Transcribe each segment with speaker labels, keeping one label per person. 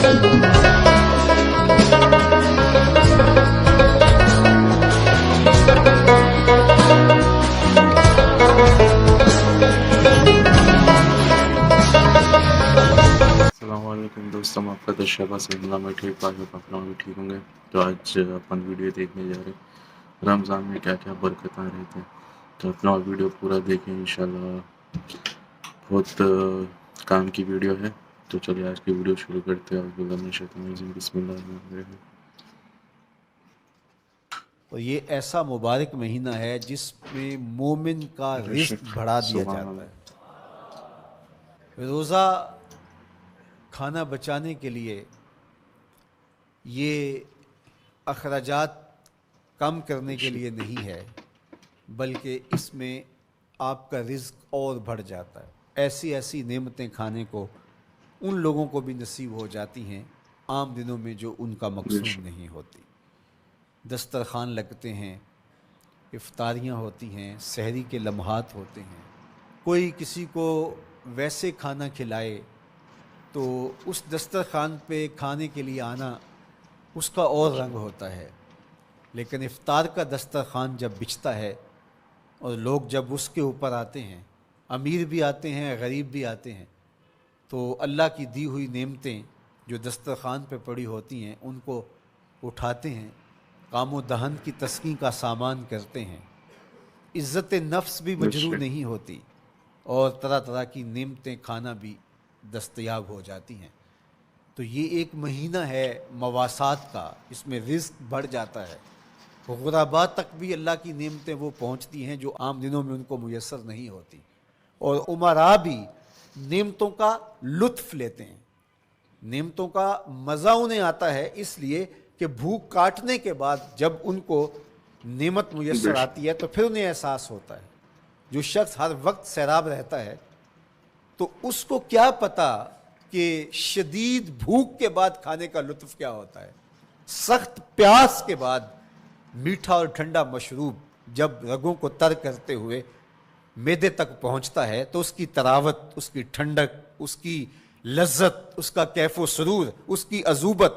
Speaker 1: السلام علیکم دوستوں، آپ کا تشریفہ سے اللہ میں ٹھیک پاک اپنا بھی ٹھیک ہوں گے. تو آج اپن ویڈیو دیکھنے جا رہے ہیں رمضان میں کیا کیا برکتیں رہتے ہیں. تو اپنا ویڈیو پورا دیکھیں انشاءاللہ. بہت کام کی ویڈیو ہے. تو چلیے آج کی ویڈیو شروع کرتے ہیں. بسم اللہ الرحمن الرحیم.
Speaker 2: اور یہ ایسا مبارک مہینہ ہے جس میں مومن کا رزق بڑھا دیا جاتا ہے. روزہ کھانا بچانے کے لیے، یہ اخراجات کم کرنے کے لیے نہیں ہے، بلکہ اس میں آپ کا رزق اور بڑھ جاتا ہے. ایسی ایسی نعمتیں کھانے کو ان لوگوں کو بھی نصیب ہو جاتی ہیں عام دنوں میں جو ان کا مقصود نہیں ہوتی. دسترخوان لگتے ہیں، افطاریاں ہوتی ہیں، سحری کے لمحات ہوتے ہیں. کوئی کسی کو ویسے کھانا کھلائے تو اس دسترخوان پہ کھانے کے لیے آنا اس کا اور رنگ ہوتا ہے. لیکن افطار کا دسترخوان جب بچھتا ہے اور لوگ جب اس کے اوپر آتے ہیں، امیر بھی آتے ہیں، غریب بھی آتے ہیں، تو اللہ کی دی ہوئی نعمتیں جو دسترخوان پہ پڑی ہوتی ہیں ان کو اٹھاتے ہیں، کام و دہن کی تسکین کا سامان کرتے ہیں. عزت نفس بھی مجروح نہیں ہوتی اور طرح طرح کی نعمتیں کھانا بھی دستیاب ہو جاتی ہیں. تو یہ ایک مہینہ ہے مواسات کا، اس میں رزق بڑھ جاتا ہے. غرباء تک بھی اللہ کی نعمتیں وہ پہنچتی ہیں جو عام دنوں میں ان کو میسر نہیں ہوتی. اور امراء بھی نعمتوں کا لطف لیتے ہیں، نعمتوں کا مزہ انہیں آتا ہے، اس لیے کہ بھوک کاٹنے کے بعد جب ان کو نعمت میسر آتی ہے تو پھر انہیں احساس ہوتا ہے. جو شخص ہر وقت سیراب رہتا ہے تو اس کو کیا پتا کہ شدید بھوک کے بعد کھانے کا لطف کیا ہوتا ہے. سخت پیاس کے بعد میٹھا اور ٹھنڈا مشروب جب رگوں کو تر کرتے ہوئے معدے تک پہنچتا ہے تو اس کی طراوت، اس کی ٹھنڈک، اس کی لذت، اس کا کیف و سرور، اس کی عذوبت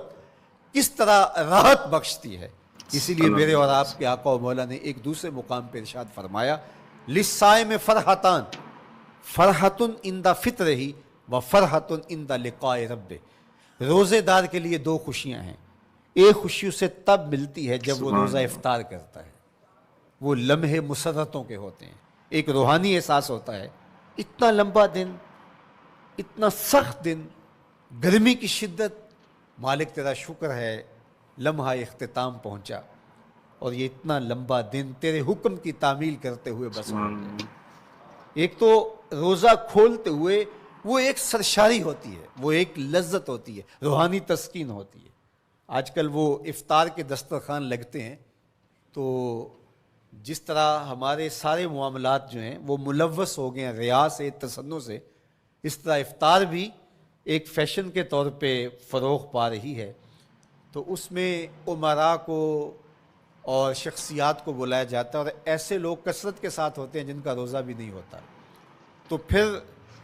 Speaker 2: کس طرح راحت بخشتی ہے. اسی لیے میرے اور آپ کے آقا و مولا نے ایک دوسرے مقام پہ ارشاد فرمایا، للصائم فرحتان، فرحت عند فطرہ و فرحت عند لقاء ربہ. روزے دار کے لیے دو خوشیاں ہیں. ایک خوشی اسے تب ملتی ہے جب وہ روزہ افطار کرتا ہے، وہ لمحے مسرتوں کے ہوتے ہیں، ایک روحانی احساس ہوتا ہے. اتنا لمبا دن، اتنا سخت دن، گرمی کی شدت، مالک تیرا شکر ہے لمحہ اختتام پہنچا اور یہ اتنا لمبا دن تیرے حکم کی تعمیل کرتے ہوئے بسر ہو گیا. ایک تو روزہ کھولتے ہوئے وہ ایک سرشاری ہوتی ہے، وہ ایک لذت ہوتی ہے، روحانی تسکین ہوتی ہے. آج کل وہ افطار کے دسترخوان لگتے ہیں تو جس طرح ہمارے سارے معاملات جو ہیں وہ ملوث ہو گئے ہیں ریا سے، تصنع سے، اس طرح افطار بھی ایک فیشن کے طور پہ فروغ پا رہی ہے. تو اس میں امراء کو اور شخصیات کو بلایا جاتا ہے اور ایسے لوگ کثرت کے ساتھ ہوتے ہیں جن کا روزہ بھی نہیں ہوتا. تو پھر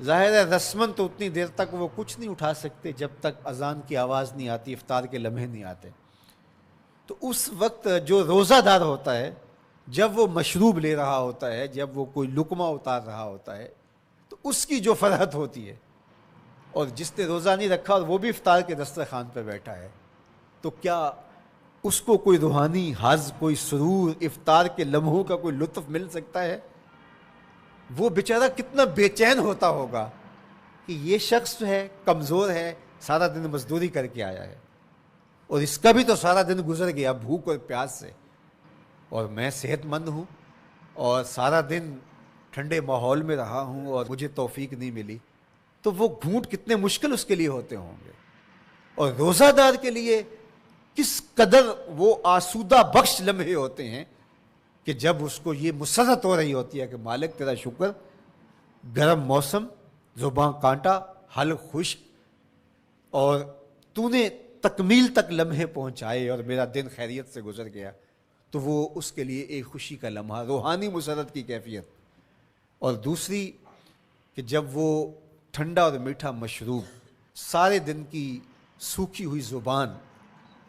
Speaker 2: ظاہر ہے رسماً تو اتنی دیر تک وہ کچھ نہیں اٹھا سکتے جب تک اذان کی آواز نہیں آتی، افطار کے لمحے نہیں آتے. تو اس وقت جو روزہ دار ہوتا ہے جب وہ مشروب لے رہا ہوتا ہے، جب وہ کوئی لقمہ اتار رہا ہوتا ہے، تو اس کی جو فرحت ہوتی ہے، اور جس نے روزہ نہیں رکھا اور وہ بھی افطار کے دسترخوان پہ بیٹھا ہے، تو کیا اس کو کوئی روحانی حظ، کوئی سرور، افطار کے لمحوں کا کوئی لطف مل سکتا ہے؟ وہ بیچارہ کتنا بے چین ہوتا ہوگا کہ یہ شخص جو ہے کمزور ہے، سارا دن مزدوری کر کے آیا ہے اور اس کا بھی تو سارا دن گزر گیا بھوک اور پیاس سے، اور میں صحت مند ہوں اور سارا دن ٹھنڈے ماحول میں رہا ہوں اور مجھے توفیق نہیں ملی. تو وہ گھونٹ کتنے مشکل اس کے لیے ہوتے ہوں گے. اور روزہ دار کے لیے کس قدر وہ آسودہ بخش لمحے ہوتے ہیں کہ جب اس کو یہ مسرت ہو رہی ہوتی ہے کہ مالک تیرا شکر، گرم موسم، زباں کانٹا، حلق خشک، اور تو نے تکمیل تک لمحے پہنچائے اور میرا دن خیریت سے گزر گیا. تو وہ اس کے لیے ایک خوشی کا لمحہ، روحانی مسرت کی کیفیت. اور دوسری کہ جب وہ ٹھنڈا اور میٹھا مشروب سارے دن کی सूखी हुई ज़ुबान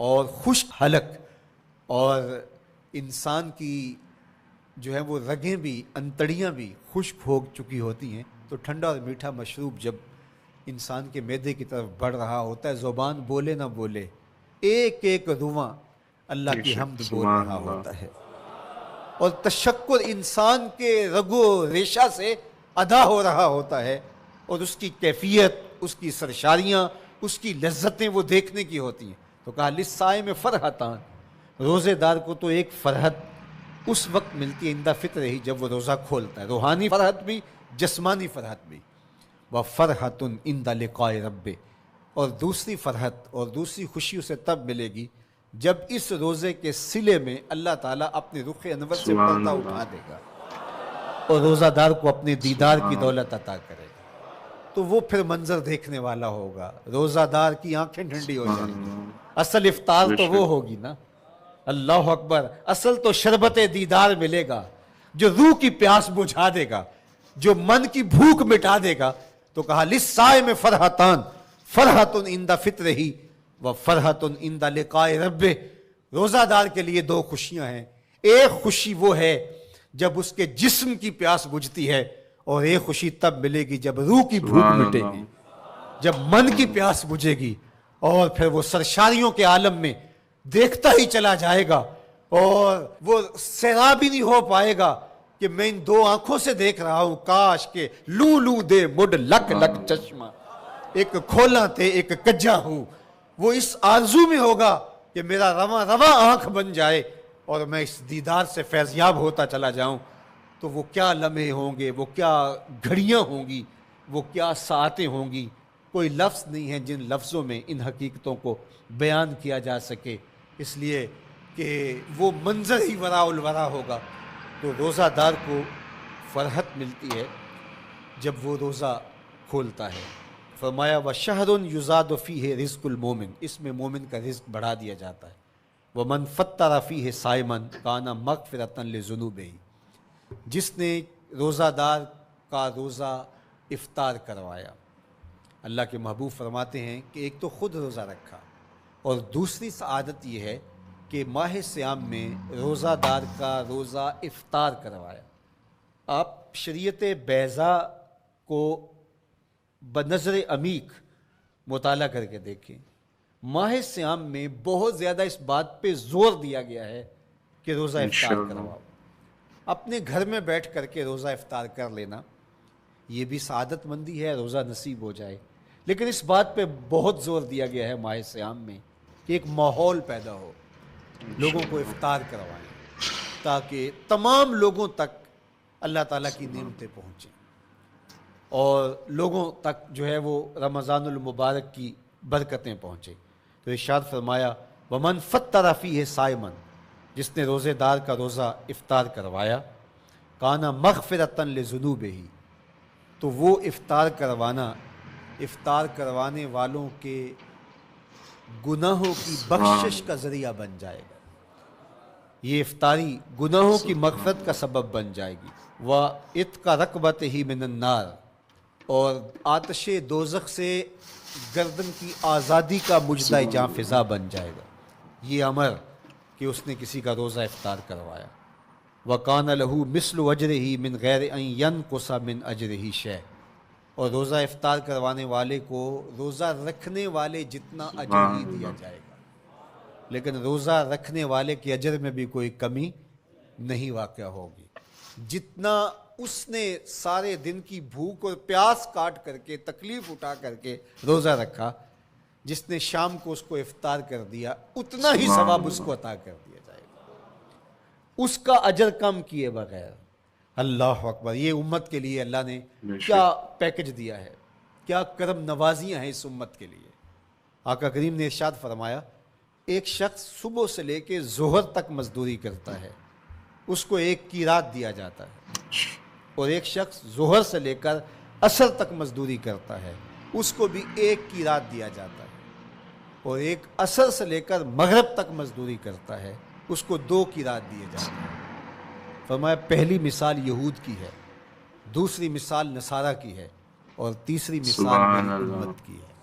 Speaker 2: और खुश्क हलक और इंसान की जो है वो रगें भी, अंतड़ियाँ भी खुश्क हो चुकी होती हैं, तो ठंडा और मीठा मशरूब जब इंसान के मैदे की तरफ बढ़ रहा होता है, ज़ुबान बोले ना बोले, एक एक रुआं अल्लाह की
Speaker 1: बेशक,
Speaker 2: हम्द बोल
Speaker 1: सुभान
Speaker 2: रहा
Speaker 1: अल्लाह।
Speaker 2: होता है, और तशक्कुर इंसान के रगो रेशा से अदा हो रहा होता है, और उसकी कैफियत, उसकी सरशारियाँ, उसकी लज्जतें वो देखने की होती हैं। तो कहा लिस्साए में फ़रहतान, रोज़ेदार को तो एक फ़रहत उस वक्त मिलती है इंदा फित्र ही जब वो रोज़ा खोलता है, रूहानी फ़रहत भी, जिस्मानी फ़रहत भी। व फ़रहतुन इंदा लिक़ाए रब्बे, और दूसरी फ़रहत और दूसरी खुशी उसे तब मिलेगी जब इस रोज़े के सिले में अल्लाह ताला अपने रुख अनवर से
Speaker 1: सुभान
Speaker 2: पर्दा
Speaker 1: अल्लाह।
Speaker 2: उठा देगा और रोज़ादार को अपने दीदार की दौलत अता करेगा। तो वो फिर मंजर देखने वाला होगा, रोज़ादार की आंखें ठंडी हो जाएंगी। असल इफ्तार तो वो होगी ना, अल्लाह अकबर। असल तो शरबत दीदार मिलेगा जो रूह की प्यास बुझा देगा, जो मन की भूख मिटा देगा। तो कहा लिस्साए में फ़रहतान, फ़रहतुन इंदा फित्र ही व फ़रहतुन इंदा लिक़ाए रब्बे। रोज़ादार के लिए दो खुशियां हैं, एक खुशी वो है जब उसके जिस्म की प्यास बुझती है, और एक खुशी तब मिलेगी जब रूह की भूख
Speaker 1: सुभान
Speaker 2: मिटेगी, जब मन की प्यास बुझेगी, और फिर वो सरशारियों के आलम में देखता ही चला जाएगा, और वो सैराब ही नहीं हो पाएगा कि मैं इन दो आंखों से देख रहा हूं, काश के लू लू दे मुड लक लक चश्मा, एक खोला थे एक कज्जा हूं। वो इस आरजू में होगा कि मेरा रवा रवा आंख बन जाए और मैं इस दीदार से फैज़याब होता चला जाऊं। तो वो क्या लम्हे होंगे, वो क्या घड़ियां होंगी, वो क्या सातें होंगी, कोई लफ्ज़ नहीं है जिन लफ्ज़ों में इन हकीकतों को बयान किया जा सके, इसलिए कि वो मंजर ही वराउल वरा होगा। तो रोज़ादार को फ़रहत मिलती है जब वो रोज़ा खोलता है। फरमाया व शहरुन युज़ाद फ़ीह रिज़्क़ुल मोमिन, इसमें मोमिन का रिज़्क़ बढ़ा दिया जाता है। व मन फ़त्तर फ़ीह साइमन काना मग़फ़िरतन लिज़ुनूबिही, जिसने रोज़ादार का रोज़ा इफ्तार करवाया। अल्लाह के महबूब फरमाते हैं कि एक तो ख़ुद रोज़ा रखा, और दूसरी सआदत ये है कि माह सियाम में रोज़ादार का रोज़ा इफ्तार करवाया। आप शरीयत बैज़ा को बनज़र अमीक मुताला करके देखें, माह सियाम में बहुत ज़्यादा इस बात पे ज़ोर दिया गया है कि रोज़ा इफ्तार करवाओ। अपने घर में बैठ करके रोज़ा इफ्तार कर लेना ये भी सआदतमंदी है, रोज़ा नसीब हो जाए, लेकिन इस बात पे बहुत ज़ोर दिया गया है माह सियाम में कि एक माहौल पैदा हो, लोगों को इफ्तार करवाएं, ताकि तमाम लोगों तक अल्लाह ताला की नेमतें पहुँचें और लोगों तक जो है वो रमज़ानुल मुबारक की बरकतें पहुँचें। तो इरशाद फरमाया वमन फ़त्तर फ़ीह साइमन, जिसने रोज़ेदार का रोज़ा इफ्तार करवाया, काना मग़फ़िरतन लिज़ुनूबिही, तो वो इफ्तार करवाने वालों के गुनाहों की बख्शिश का ज़रिया बन जाएगा। ये इफ्तारी गुनाहों की मग़फ़िरत का सबब बन जाएगी। व इत्का रक़बत ही मिनन्नार, और आतशे दोज़ख से गर्दन की आज़ादी का मुजदा जाँ फ़िज़ा बन जाएगा ये अमर कि उसने किसी का रोज़ा इफ्तार करवाया। व कान लहू मिस्लु अजरिही मिन गैर अन यनकुसा मिन अजरिही शै, और रोज़ा इफ्तार करवाने वाले को रोज़ा रखने वाले जितना अजर ही दिया जाएगा, लेकिन रोज़ा रखने वाले के अजर में भी कोई कमी नहीं वाक़या होगी। जितना उसने सारे दिन की भूख और प्यास काट करके, तकलीफ़ उठा करके रोज़ा रखा, जिसने शाम को उसको इफ्तार कर दिया, उतना ही सवाब उसको अता कर दिया जाएगा, उसका अजर कम किए बगैर। अल्लाह अकबर। ये उम्मत के लिए अल्लाह ने क्या पैकेज दिया है, क्या करम नवाजियाँ हैं इस उम्मत के लिए। आका करीम ने इरशाद फरमाया, एक शख्स सुबह से लेके ज़ोहर तक मजदूरी करता है, उसको एक कीरात दिया जाता है, और एक शख्स ज़ोहर से लेकर असर तक मजदूरी करता है, उसको भी एक कीरात दिया जाता है, और एक असर से लेकर मगरिब तक मजदूरी करता है, उसको 2 कीरात दिए जाते हैं। फरमाया पहली मिसाल यहूद की है, दूसरी मिसाल नसारा की है, और तीसरी मिसाल मेरी उम्मत की है।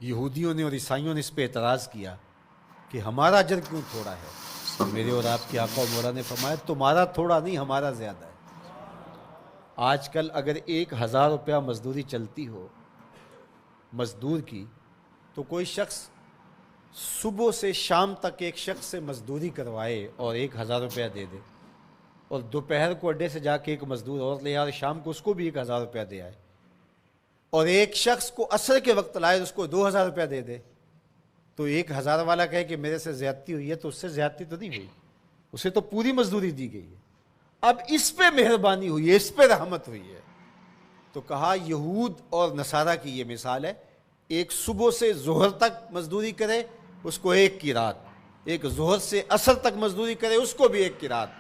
Speaker 2: यहूदियों ने और ईसाइयों ने इस पे एतराज़ किया कि हमारा अजर क्यों थोड़ा है, तो मेरे और आपके आका और मौला ने फरमाया तुम्हारा थोड़ा नहीं हमारा ज़्यादा है। आजकल अगर 1,000 रुपया मजदूरी चलती हो मजदूर की, तो कोई शख्स सुबह से शाम तक एक शख्स से मजदूरी करवाए और 1,000 रुपया दे दे, और दोपहर को अड्डे से जाके एक मजदूर और ले आए, शाम को उसको भी 1,000 रुपया दे आए, और एक शख्स को असर के वक्त लाए उसको 2,000 रुपया दे दे, तो 1,000 वाला कहे कि मेरे से ज्यादती हुई है, तो उससे ज्यादती तो नहीं हुई, उसे तो पूरी मजदूरी दी गई है। अब इस पे मेहरबानी हुई है, इस पे रहमत हुई है। तो कहा यहूद और नसारा की ये मिसाल है, एक सुबह से जोहर तक मजदूरी करे उसको 1 की रात, एक जोहर से असर तक मजदूरी करे उसको भी 1 की रात,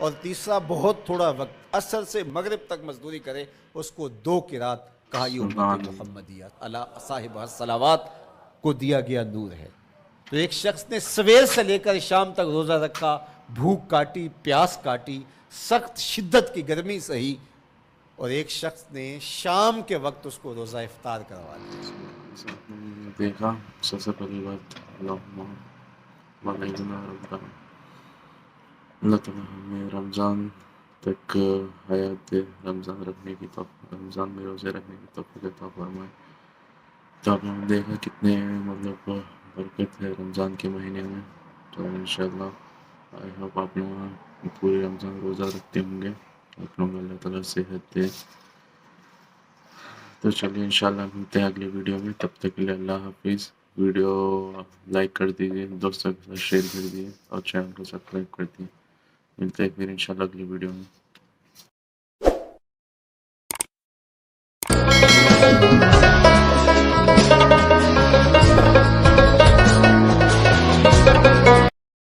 Speaker 2: और तीसरा बहुत थोड़ा वक्त असर से मगरिब तक मजदूरी करे उसको 2 की रात। कहा ये उम्मत मुहम्मदिया अला साहिब सलावात को दिया गया नूर है। तो एक शख्स ने सवेर से लेकर शाम तक रोज़ा रखा, भूख काटी, प्यास काटी, सख्त शिद्दत की गर्मी सही, और एक शख्स ने शाम के वक्त उसको रोज़ा इफ्तार करवा दिया।
Speaker 1: देखा सबसे पहली बात अल्लाह ताला हमें रमज़ान तक हयात दे, रमज़ान रखने की रमज़ान में रोज़े रखने की तौफीक अता फरमाए। तो आपने देखा कितने मतलब बरकत है रमज़ान के महीने में। तो इंशाअल्लाह आई होप आप लोग पूरे रमज़ान रोज़ा रखते होंगे, आप लोग अल्लाह ताला सेहत दे। तो चलिए इंशाअल्लाह मिलते हैं अगली वीडियो में, तब तक के लिए अल्लाह हाफिज़। वीडियो लाइक कर दीजिए, दोस्तों के साथ शेयर कर दिए और चैनल को सब्सक्राइब कर दिए। मिलते हैं फिर इंशाअल्लाह अगली वीडियो में।